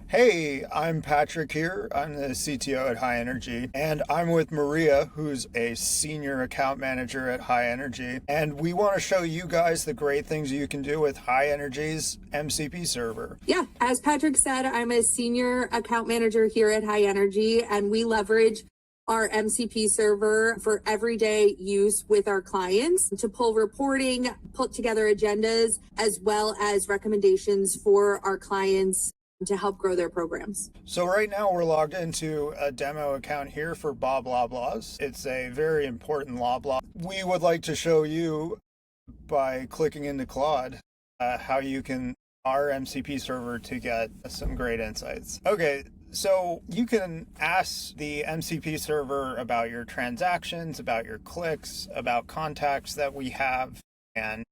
Hey, I'm Patrick here. I'm the CTO at High Energy, and I'm with Maria, who's a senior account manager at High Energy. And we want to show you guys the great things you can do with High Energy's MCP server. Yeah, as Patrick said, I'm a senior account manager here at High Energy, and we leverage our MCP server for everyday use with our clients to pull reporting, put together agendas, as well as recommendations for our clients to help grow their programs. So right now we're logged into a demo account here for Bob Loblaws. It's a very important Loblaw. We would like to show you by clicking into Claude how you can our MCP server to get some great insights. Okay, so you can ask the MCP server about your transactions, about your clicks, about contacts that we have, and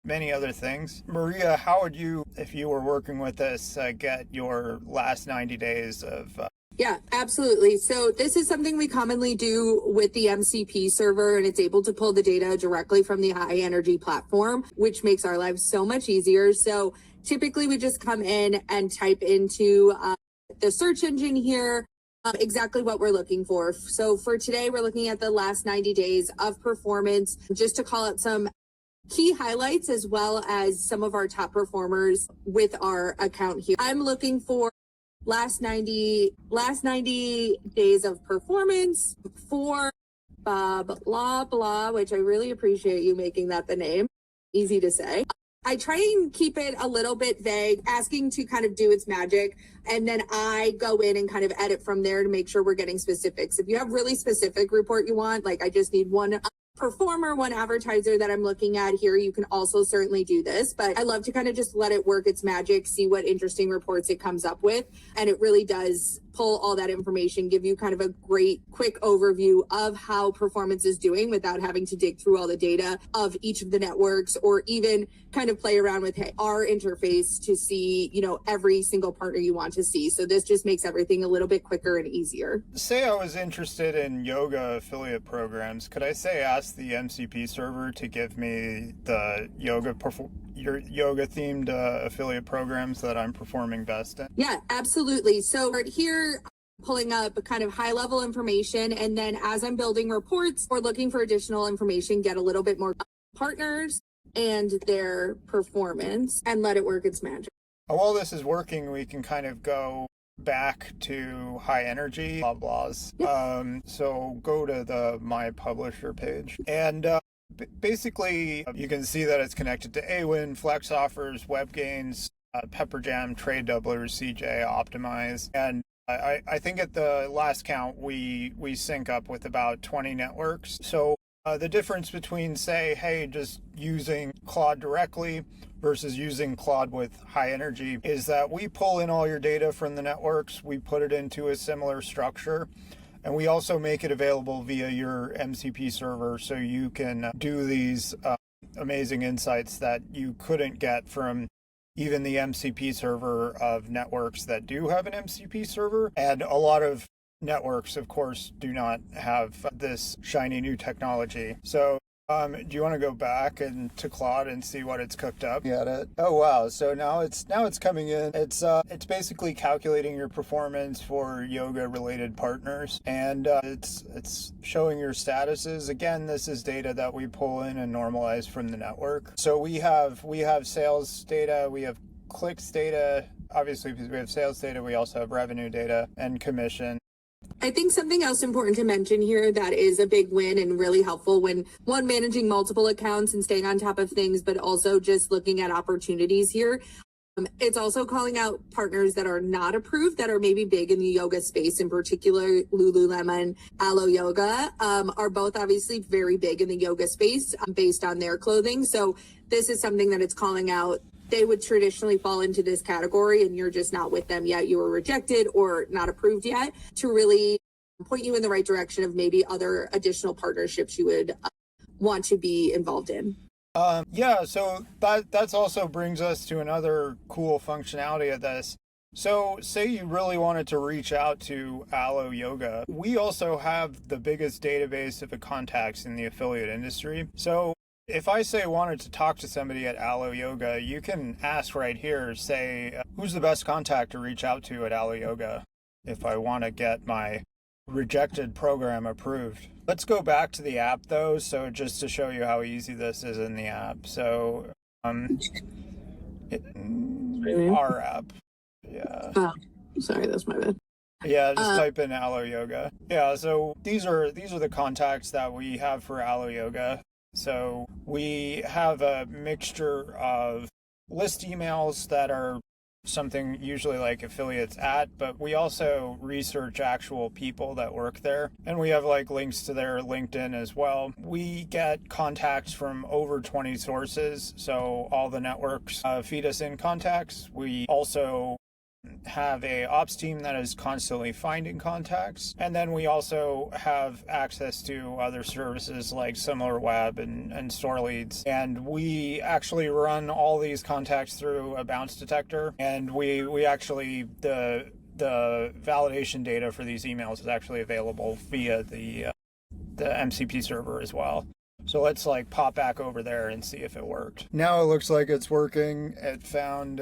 many other things. Maria, how would you, if you were working with this, get your last 90 days of... Yeah, absolutely. So this is something we commonly do with the MCP server, and it's able to pull the data directly from the High Energy platform, which makes our lives so much easier. So typically we just come in and type into the search engine here exactly what we're looking for. So for today, we're looking at the last 90 days of performance, just to call out some key highlights as well as some of our top performers with our account here. I'm looking for last 90 days of performance for Bob Loblaw, which I really appreciate you making that the name. Easy to say. I try and keep it a little bit vague, asking to kind of do its magic. And then I go in and kind of edit from there to make sure we're getting specifics. If you have really specific report you want, like I just need one performer, one advertiser that I'm looking at here, you can also certainly do this, but I love to kind of just let it work its magic, see what interesting reports it comes up with. And it really does pull all that information, give you kind of a great quick overview of how performance is doing without having to dig through all the data of each of the networks, or even kind of play around with our interface to see, every single partner you want to see. So this just makes everything a little bit quicker and easier. Say I was interested in yoga affiliate programs. Could I ask the MCP server to give me the yoga themed affiliate programs that I'm performing best in? Yeah, absolutely. So right here, pulling up kind of high level information. And then as I'm building reports or looking for additional information, get a little bit more partners and their performance and let it work its magic. While this is working, we can kind of go back to High Energy Loblaws. Yep. So go to the My Publisher page, and basically you can see that it's connected to AWIN, Flex Offers, WebGains, Pepperjam, Trade Doublers, CJ, Optimize, and I think at the last count we sync up with about 20 networks. So the difference between, say, hey, just using Claude directly versus using Claude with High Energy is that we pull in all your data from the networks, we put it into a similar structure, and we also make it available via your MCP server so you can do these amazing insights that you couldn't get from even the MCP server of networks that do have an MCP server. And a lot of networks, of course, do not have this shiny new technology. So do you want to go back and to Claude and see what it's cooked up? Get it? Oh wow! So now it's coming in. It's basically calculating your performance for yoga related partners, and it's showing your statuses. Again, this is data that we pull in and normalize from the network. So we have sales data, we have clicks data. Obviously, because we have sales data, we also have revenue data and commission. I think something else important to mention here that is a big win and really helpful when managing multiple accounts and staying on top of things, but also just looking at opportunities here. It's also calling out partners that are not approved, that are maybe big in the yoga space, in particular Lululemon, Alo Yoga, are both obviously very big in the yoga space based on their clothing. So this is something that it's calling out. They would traditionally fall into this category and you're just not with them yet. You were rejected or not approved yet, to really point you in the right direction of maybe other additional partnerships you would want to be involved in. Yeah, so that's also brings us to another cool functionality of this. So say you really wanted to reach out to Alo Yoga. We also have the biggest database of contacts in the affiliate industry. So If I say wanted to talk to somebody at Allo Yoga, you can ask right here, say, who's the best contact to reach out to at Allo Yoga if I want to get my rejected program approved. Let's go back to the app though, so just to show you how easy this is in the app. So, our app. Yeah. Oh, sorry, that's my bad. Yeah, just type in Allo Yoga. Yeah, so these are the contacts that we have for Allo Yoga. So we have a mixture of list emails that are something usually like affiliates at, but we also research actual people that work there. And we have like links to their LinkedIn as well. We get contacts from over 20 sources. So all the networks feed us in contacts. We also have a ops team that is constantly finding contacts, and then we also have access to other services like SimilarWeb and store leads, and we actually run all these contacts through a bounce detector, and we actually the validation data for these emails is actually available via the MCP server as well. So let's like pop back over there and see if it worked. Now it looks like it's working. It found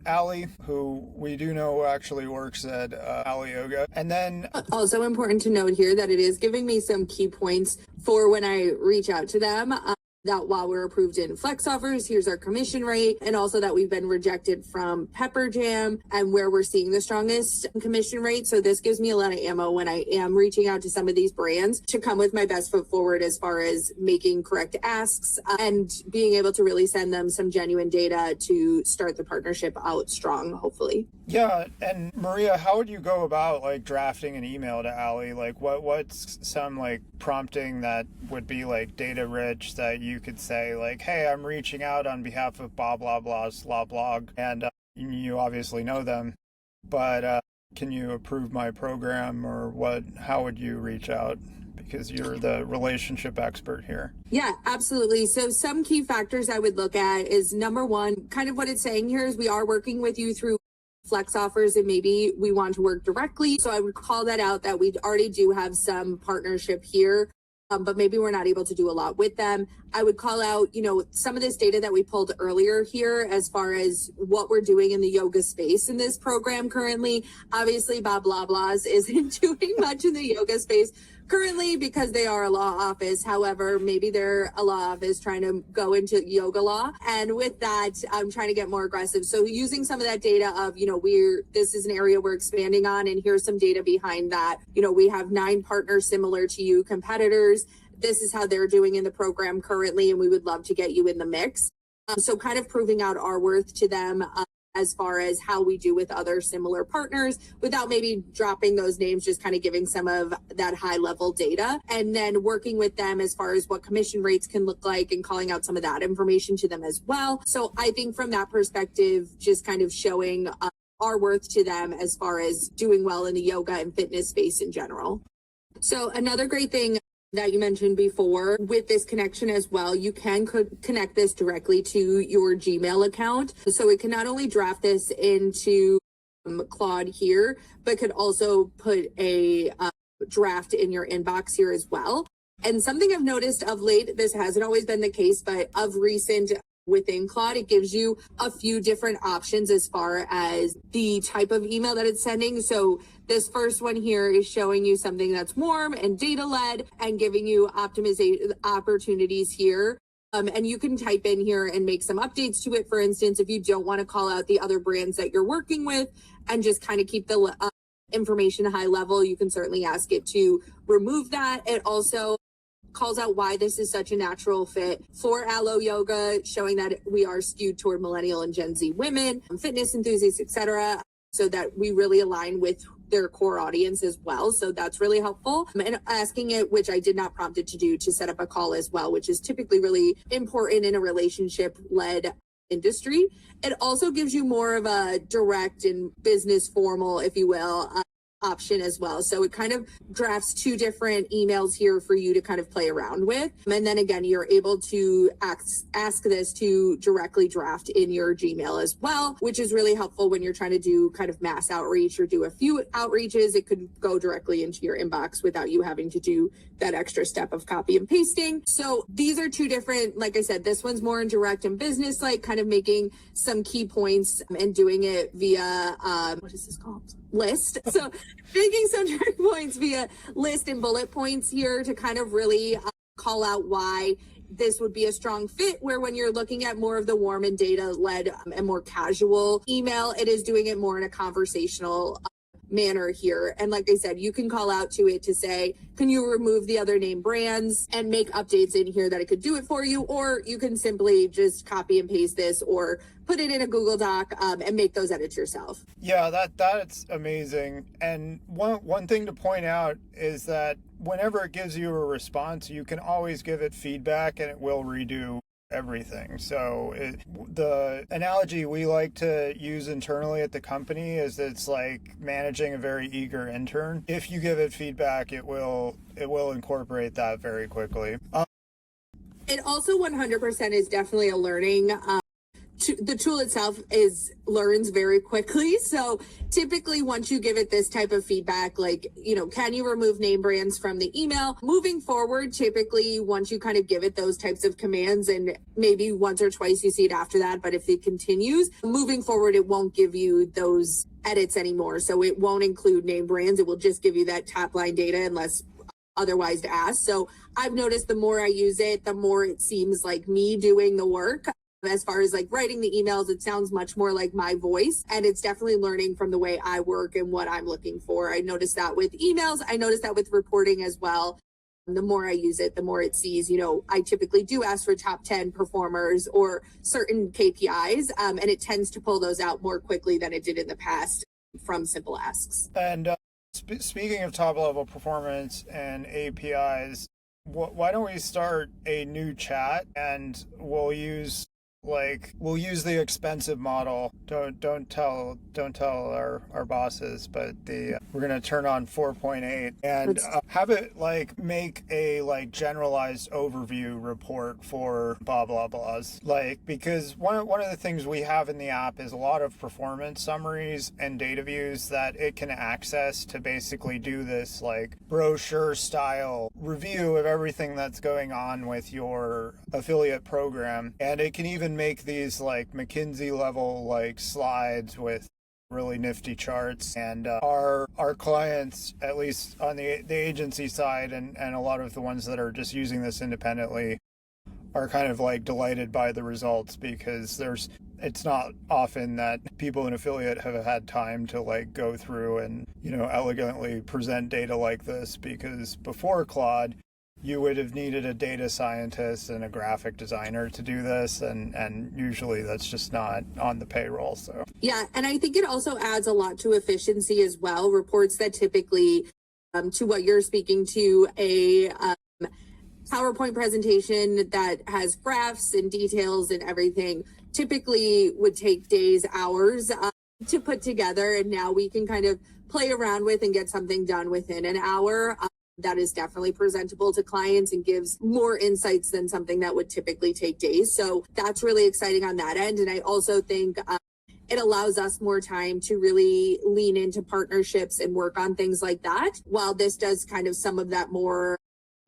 Allie, who we do know actually works at Allo Yoga. And then also important to note here that it is giving me some key points for when I reach out to them. That while we're approved in flex offers, here's our commission rate, and also that we've been rejected from Pepper Jam and where we're seeing the strongest commission rate. So this gives me a lot of ammo when I am reaching out to some of these brands to come with my best foot forward as far as making correct asks and being able to really send them some genuine data to start the partnership out strong, hopefully. Yeah, and Maria, how would you go about like drafting an email to Allie? Like what's some like prompting that would be like data rich that you could say like, hey, I'm reaching out on behalf of blah blah blah's blah blog, and you obviously know them, but can you approve my program, or what? How would you reach out? Because you're the relationship expert here. Yeah, absolutely. So some key factors I would look at is number one, kind of what it's saying here is we are working with you through flex offers and maybe we want to work directly. So I would call that out that we already do have some partnership here, but maybe we're not able to do a lot with them. I would call out, some of this data that we pulled earlier here as far as what we're doing in the yoga space in this program currently. Obviously, Bob Blahblahs isn't doing much in the yoga space currently because they are a law office. However, maybe they're a law office trying to go into yoga law. And with that, I'm trying to get more aggressive. So using some of that data of, this is an area we're expanding on, and here's some data behind that. We have 9 partners similar to you, competitors. This is how they're doing in the program currently, and we would love to get you in the mix. So kind of proving out our worth to them as far as how we do with other similar partners without maybe dropping those names, just kind of giving some of that high level data, and then working with them as far as what commission rates can look like and calling out some of that information to them as well. So I think from that perspective, just kind of showing our worth to them as far as doing well in the yoga and fitness space in general. So another great thing that you mentioned before with this connection as well, you can connect this directly to your Gmail account. So it can not only draft this into Claude here, but could also put a draft in your inbox here as well. And something I've noticed of late, this hasn't always been the case, but of recent within Claude, it gives you a few different options as far as the type of email that it's sending. So this first one here is showing you something that's warm and data-led and giving you optimization opportunities here. And you can type in here and make some updates to it. For instance, if you don't want to call out the other brands that you're working with and just kind of keep the information high level, you can certainly ask it to remove that. It also calls out why this is such a natural fit for Allo Yoga, showing that we are skewed toward millennial and Gen Z women, fitness enthusiasts, etc., so that we really align with their core audience as well. So that's really helpful. And asking it, which I did not prompt it to do, to set up a call as well, which is typically really important in a relationship-led industry. It also gives you more of a direct and business formal, if you will, option as well. So it kind of drafts two different emails here for you to kind of play around with. And then again, you're able to ask this to directly draft in your Gmail as well, which is really helpful when you're trying to do kind of mass outreach or do a few outreaches. It could go directly into your inbox without you having to do that extra step of copy and pasting. So these are two different, like I said, this one's more in direct and business, like kind of making some key points and doing it via, what is this called? List. So making some direct points via list and bullet points here to kind of really call out why this would be a strong fit, where when you're looking at more of the warm and data led and more casual email, it is doing it more in a conversational manner here. And like I said, you can call out to it to say, can you remove the other name brands and make updates in here that it could do it for you? Or you can simply just copy and paste this or put it in a Google Doc and make those edits yourself. Yeah, that's amazing. And one thing to point out is that whenever it gives you a response, you can always give it feedback and it will redo everything. So the analogy we like to use internally at the company is it's like managing a very eager intern. If you give it feedback, it will incorporate that very quickly. It also 100% is definitely a learning. The tool itself learns very quickly. So typically once you give it this type of feedback, like, can you remove name brands from the email? Moving forward, typically once you kind of give it those types of commands, and maybe once or twice you see it after that, but if it continues, moving forward, it won't give you those edits anymore. So it won't include name brands. It will just give you that top line data unless otherwise asked. So I've noticed the more I use it, the more it seems like me doing the work. As far as like writing the emails, it sounds much more like my voice, and it's definitely learning from the way I work and what I'm looking for. I noticed that with emails. I noticed that with reporting as well. The more I use it, the more it sees, I typically do ask for top 10 performers or certain KPIs, and it tends to pull those out more quickly than it did in the past from simple asks. And speaking of top level performance and APIs, why don't we start a new chat and we'll use the expensive model. Don't tell our bosses, but we're gonna turn on 4.8 and have it make a generalized overview report for blah blah blahs. Because one of the things we have in the app is a lot of performance summaries and data views that it can access to basically do this brochure style review of everything that's going on with your affiliate program, and it can even make these McKinsey level slides with really nifty charts. And our clients, at least on the agency side, and a lot of the ones that are just using this independently, are kind of delighted by the results, because it's not often that people in affiliate have had time to go through and elegantly present data like this, because before Claude you would have needed a data scientist and a graphic designer to do this, and usually that's just not on the payroll. So yeah, and I think it also adds a lot to efficiency as well. Reports that typically, to what you're speaking to, a PowerPoint presentation that has graphs and details and everything typically would take days, hours to put together, and now we can kind of play around with and get something done within an hour. That is definitely presentable to clients and gives more insights than something that would typically take days. So that's really exciting on that end. And I also think it allows us more time to really lean into partnerships and work on things like that, while this does kind of some of that more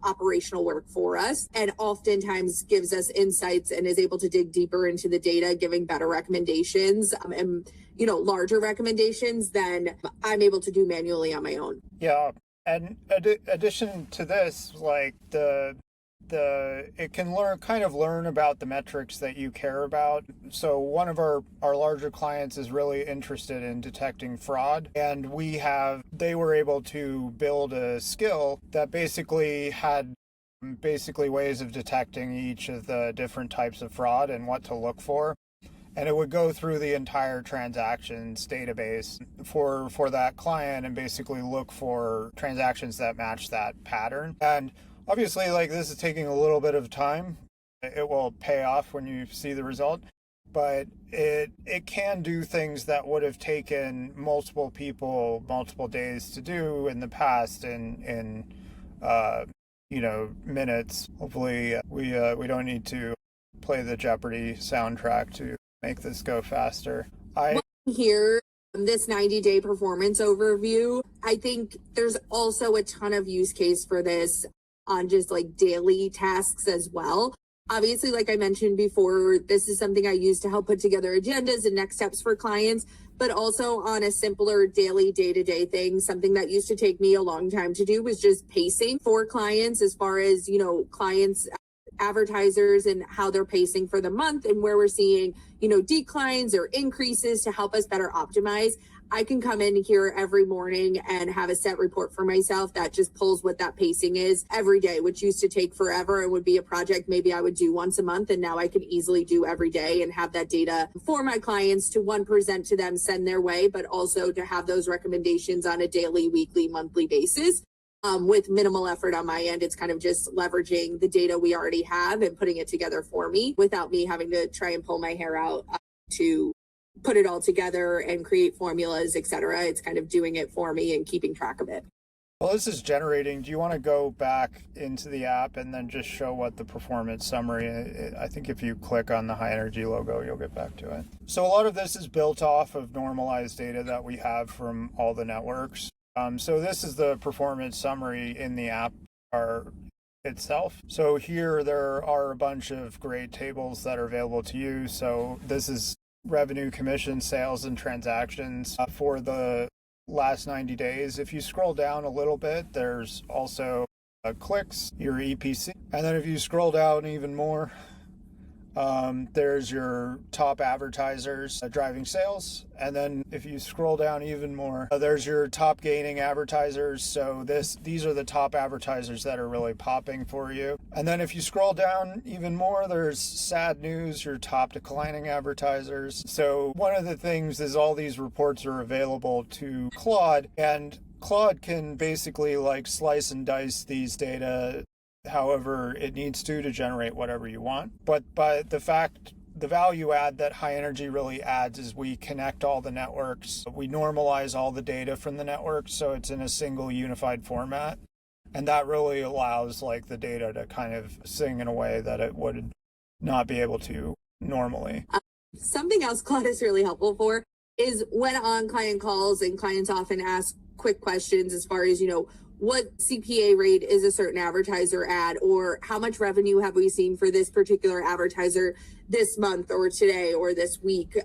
operational work for us, and oftentimes gives us insights and is able to dig deeper into the data, giving better recommendations and larger recommendations than I'm able to do manually on my own. Yeah. And addition to this, it can learn about the metrics that you care about. So one of our larger clients is really interested in detecting fraud, and they were able to build a skill that basically had ways of detecting each of the different types of fraud and what to look for. And it would go through the entire transactions database for that client and basically look for transactions that match that pattern. And obviously, this is taking a little bit of time. It will pay off when you see the result. but it can do things that would have taken multiple people multiple days to do in the past in minutes. Hopefully we don't need to play the Jeopardy soundtrack to make this go faster. Here, this 90-day performance overview, I think there's also a ton of use case for this on just like daily tasks as well. Obviously, like I mentioned before, this is something I use to help put together agendas and next steps for clients, but also on a simpler daily day-to-day thing. Something that used to take me a long time to do was just pacing for clients as far as, clients, advertisers, and how they're pacing for the month and where we're seeing, declines or increases to help us better optimize. I can come in here every morning and have a set report for myself that just pulls what that pacing is every day, which used to take forever and would be a project maybe I would do once a month. And now I can easily do every day and have that data for my clients to present to them, send their way, but also to have those recommendations on a daily, weekly, monthly basis. With minimal effort on my end. It's kind of just leveraging the data we already have and putting it together for me without me having to try and pull my hair out to put it all together and create formulas, etc. It's kind of doing it for me and keeping track of it. Well, this is generating. Do you want to go back into the app and then just show what the performance summary, I think if you click on the high energy logo, you'll get back to it. So a lot of this is built off of normalized data that we have from all the networks. So this is the performance summary in the app itself. So here there are a bunch of great tables that are available to you. So this is revenue, commission, sales, and transactions for the last 90 days. If you scroll down a little bit, there's also clicks, your EPC. And then if you scroll down even more, there's your top advertisers driving sales. And then if you scroll down even more, there's your top gaining advertisers. So these are the top advertisers that are really popping for you. And then if you scroll down even more, there's sad news, your top declining advertisers. So one of the things is all these reports are available to Claude, and Claude can basically like slice and dice these data however it needs to generate whatever you want. But the value add that high energy really adds is we connect all the networks. We normalize all the data from the networks so it's in a single unified format. And that really allows like the data to kind of sing in a way that it would not be able to normally. Something else Claude is really helpful for is when on client calls, and clients often ask quick questions as far as, what CPA rate is a certain advertiser at, or how much revenue have we seen for this particular advertiser this month or today or this week.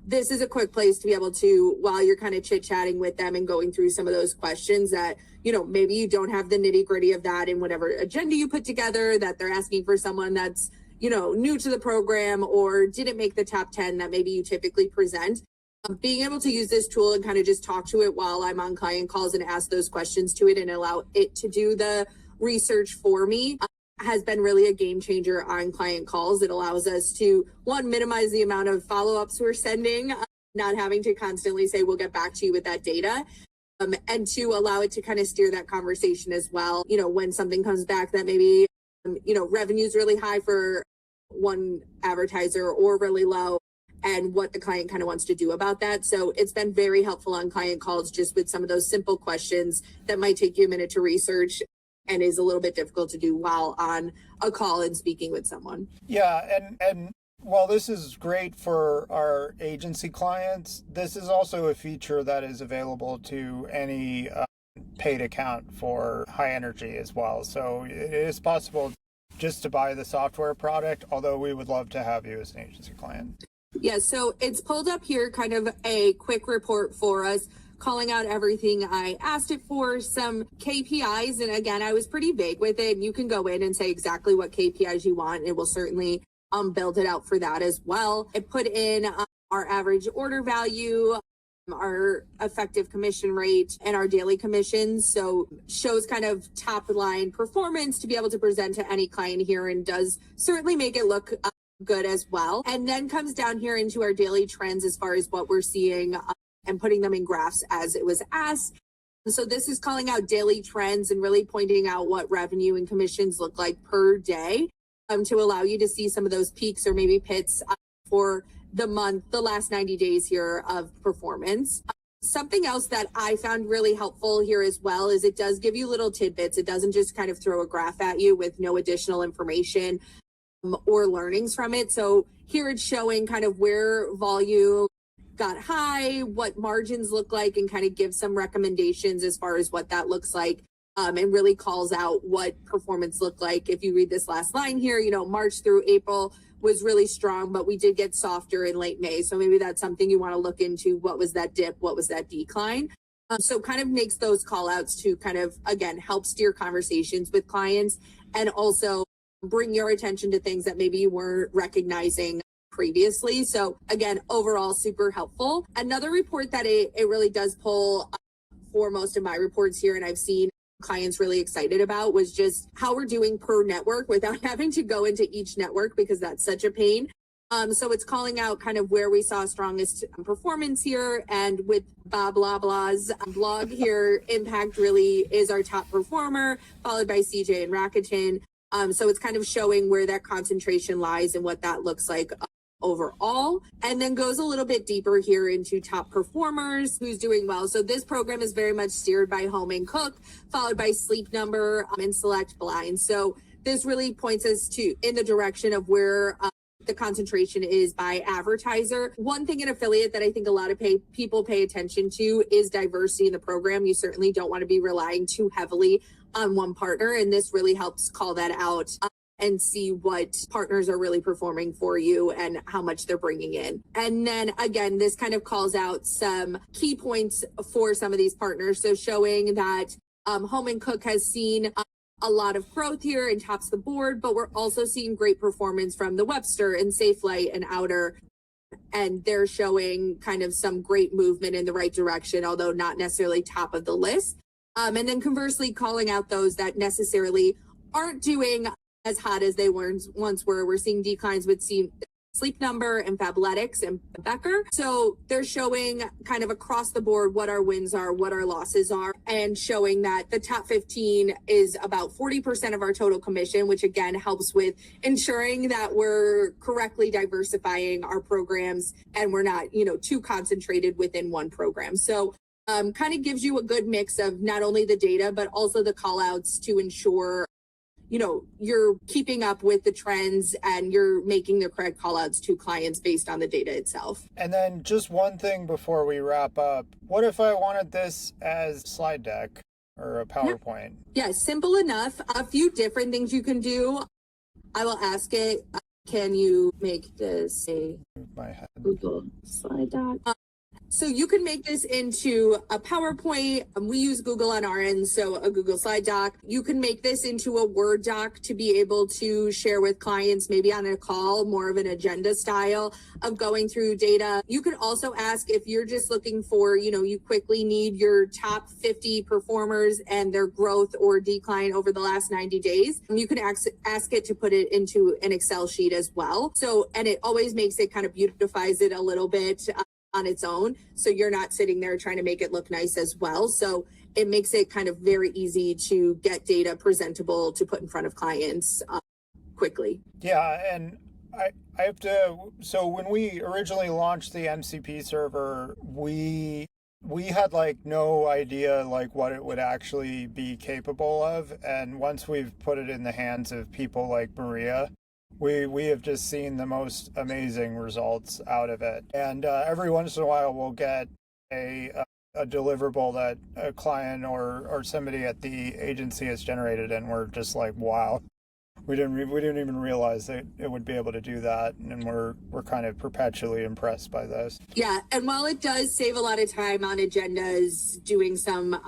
This is a quick place to be able to, while you're kind of chit-chatting with them and going through some of those questions that, maybe you don't have the nitty-gritty of that in whatever agenda you put together, that they're asking for someone that's, new to the program or didn't make the top 10 that maybe you typically present. Being able to use this tool and kind of just talk to it while I'm on client calls and ask those questions to it and allow it to do the research for me has been really a game changer on client calls. It allows us to, one, minimize the amount of follow-ups we're sending, not having to constantly say, we'll get back to you with that data. And two, allow it to kind of steer that conversation as well. When something comes back that maybe, revenue is really high for one advertiser or really low, and what the client kind of wants to do about that. So it's been very helpful on client calls just with some of those simple questions that might take you a minute to research and is a little bit difficult to do while on a call and speaking with someone. Yeah, and while this is great for our agency clients, this is also a feature that is available to any paid account for high energy as well. So it is possible just to buy the software product, although we would love to have you as an agency client. Yeah, so it's pulled up here kind of a quick report for us, calling out everything I asked it for, some KPIs. And again, I was pretty vague with it. You can go in and say exactly what KPIs you want. It will certainly build it out for that as well. It put in our average order value, our effective commission rate, and our daily commissions. So shows kind of top line performance to be able to present to any client here, and does certainly make it look good as well. And then comes down here into our daily trends as far as what we're seeing and putting them in graphs as it was asked. So this is calling out daily trends and really pointing out what revenue and commissions look like per day to allow you to see some of those peaks or maybe pits for the month, the last 90 days here of performance. Something else that I found really helpful here as well is it does give you little tidbits. It doesn't just kind of throw a graph at you with no additional information or learnings from it. So here it's showing kind of where volume got high, what margins look like, and kind of gives some recommendations as far as what that looks like. And really calls out what performance looked like. If you read this last line here, March through April was really strong, but we did get softer in late May. So maybe that's something you want to look into. What was that dip? What was that decline? So kind of makes those call outs to kind of, again, help steer conversations with clients and also bring your attention to things that maybe you weren't recognizing previously. So again, overall, super helpful. Another report that it really does pull for most of my reports here, and I've seen clients really excited about, was just how we're doing per network without having to go into each network because that's such a pain. So it's calling out kind of where we saw strongest performance here, and with Bob Loblaw's blog here, Impact really is our top performer, followed by CJ and Rakuten. So it's kind of showing where that concentration lies and what that looks like overall, and then goes a little bit deeper here into top performers, who's doing well. So this program is very much steered by Home and Cook, followed by Sleep Number and Select Blind. So this really points us to in the direction of where the concentration is by advertiser. One thing in affiliate that I think a lot of people pay attention to is diversity in the program. You certainly don't want to be relying too heavily on one partner, and this really helps call that out and see what partners are really performing for you and how much they're bringing in. And then again, this kind of calls out some key points for some of these partners. So showing that Home and Cook has seen a lot of growth here and tops the board, but we're also seeing great performance from the Webster and Safelight and Outer. And they're showing kind of some great movement in the right direction, although not necessarily top of the list. And then conversely, calling out those that necessarily aren't doing as hot as they once were. We're seeing declines with Sleep Number and Fabletics and Becker. So they're showing kind of across the board what our wins are, what our losses are, and showing that the top 15 is about 40% of our total commission, which again helps with ensuring that we're correctly diversifying our programs and we're not, too concentrated within one program. So kind of gives you a good mix of not only the data, but also the call outs to ensure you're keeping up with the trends and you're making the correct call outs to clients based on the data itself. And then just one thing before we wrap up. What if I wanted this as a slide deck or a PowerPoint? Yeah, simple enough. A few different things you can do. I will ask it, can you make this a Google slide deck? So you can make this into a PowerPoint. We use Google on our end, so a Google slide doc. You can make this into a Word doc to be able to share with clients, maybe on a call, more of an agenda style of going through data. You can also ask if you're just looking for, you quickly need your top 50 performers and their growth or decline over the last 90 days. You can ask it to put it into an Excel sheet as well. So, and it always makes it kind of beautifies it a little bit on its own. So you're not sitting there trying to make it look nice as well. So it makes it kind of very easy to get data presentable to put in front of clients quickly. Yeah, and I have to, so when we originally launched the MCP server, we had no idea what it would actually be capable of. And once we've put it in the hands of people like Maria, we have just seen the most amazing results out of it. And every once in a while we'll get a deliverable that a client or somebody at the agency has generated, and we're just like, wow, we didn't even realize that it would be able to do that, and we're kind of perpetually impressed by this. Yeah, and while it does save a lot of time on agendas, doing some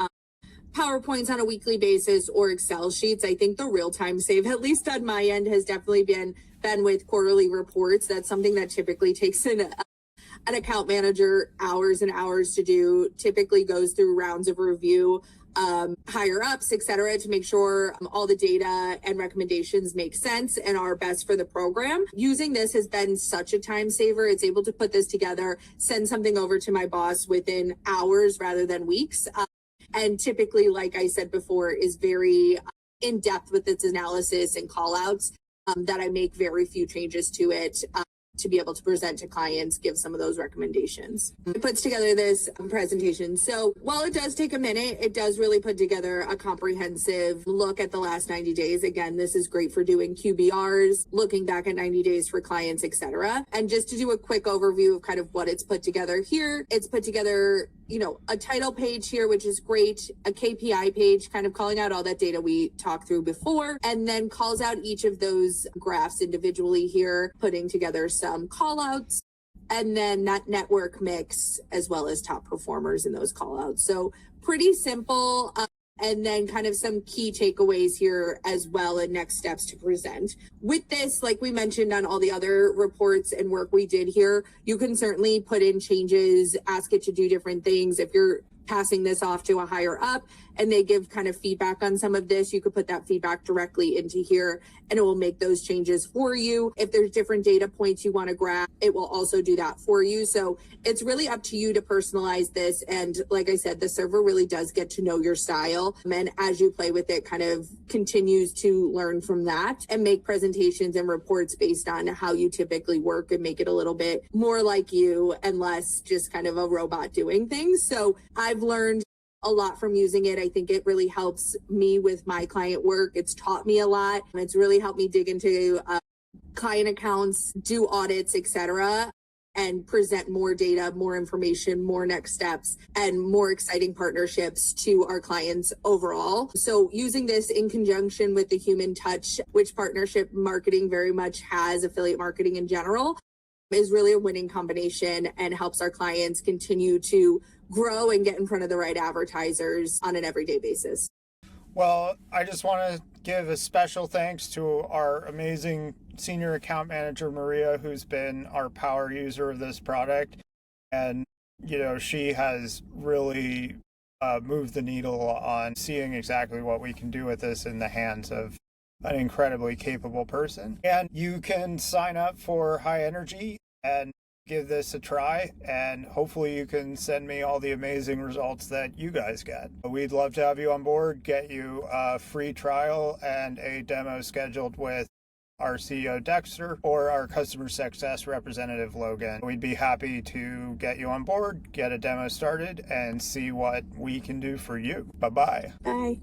PowerPoints on a weekly basis or Excel sheets, I think the real time save, at least on my end, has definitely been with quarterly reports. That's something that typically takes an account manager hours and hours to do, typically goes through rounds of review, higher ups, et cetera, to make sure all the data and recommendations make sense and are best for the program. Using this has been such a time saver. It's able to put this together, send something over to my boss within hours rather than weeks. And typically, like I said before, is very in depth with its analysis and call outs that I make very few changes to it. to be able to present to clients, give some of those recommendations. It puts together this presentation. So while it does take a minute, it does really put together a comprehensive look at the last 90 days. Again, this is great for doing QBRs, looking back at 90 days for clients, etc. And just to do a quick overview of kind of what it's put together here, it's put together, a title page here, which is great, a KPI page, kind of calling out all that data we talked through before, and then calls out each of those graphs individually here, putting together some call outs, and then that network mix as well as top performers in those call outs. So pretty simple. And then kind of some key takeaways here as well and next steps to present. With this, like we mentioned on all the other reports and work we did here, you can certainly put in changes, ask it to do different things. If you're passing this off to a higher up and they give kind of feedback on some of this, you could put that feedback directly into here and it will make those changes for you. If there's different data points you want to grab, it will also do that for you. So it's really up to you to personalize this. And like I said, the server really does get to know your style. And as you play with it, kind of continues to learn from that and make presentations and reports based on how you typically work and make it a little bit more like you and less just kind of a robot doing things. So I've learned a lot from using it. I think it really helps me with my client work. It's taught me a lot. It's really helped me dig into client accounts, do audits, etc., and present more data, more information, more next steps, and more exciting partnerships to our clients overall. So using this in conjunction with the human touch, which partnership marketing very much has, affiliate marketing in general, is really a winning combination and helps our clients continue to grow and get in front of the right advertisers on an everyday basis. Well, I just want to give a special thanks to our amazing senior account manager, Maria, who's been our power user of this product. And, she has really moved the needle on seeing exactly what we can do with this in the hands of an incredibly capable person. And you can sign up for High Energy and give this a try, and hopefully you can send me all the amazing results that you guys get. We'd love to have you on board, get you a free trial and a demo scheduled with our CEO Dexter or our customer success representative Logan. We'd be happy to get you on board, get a demo started, and see what we can do for you. Bye-bye. Bye.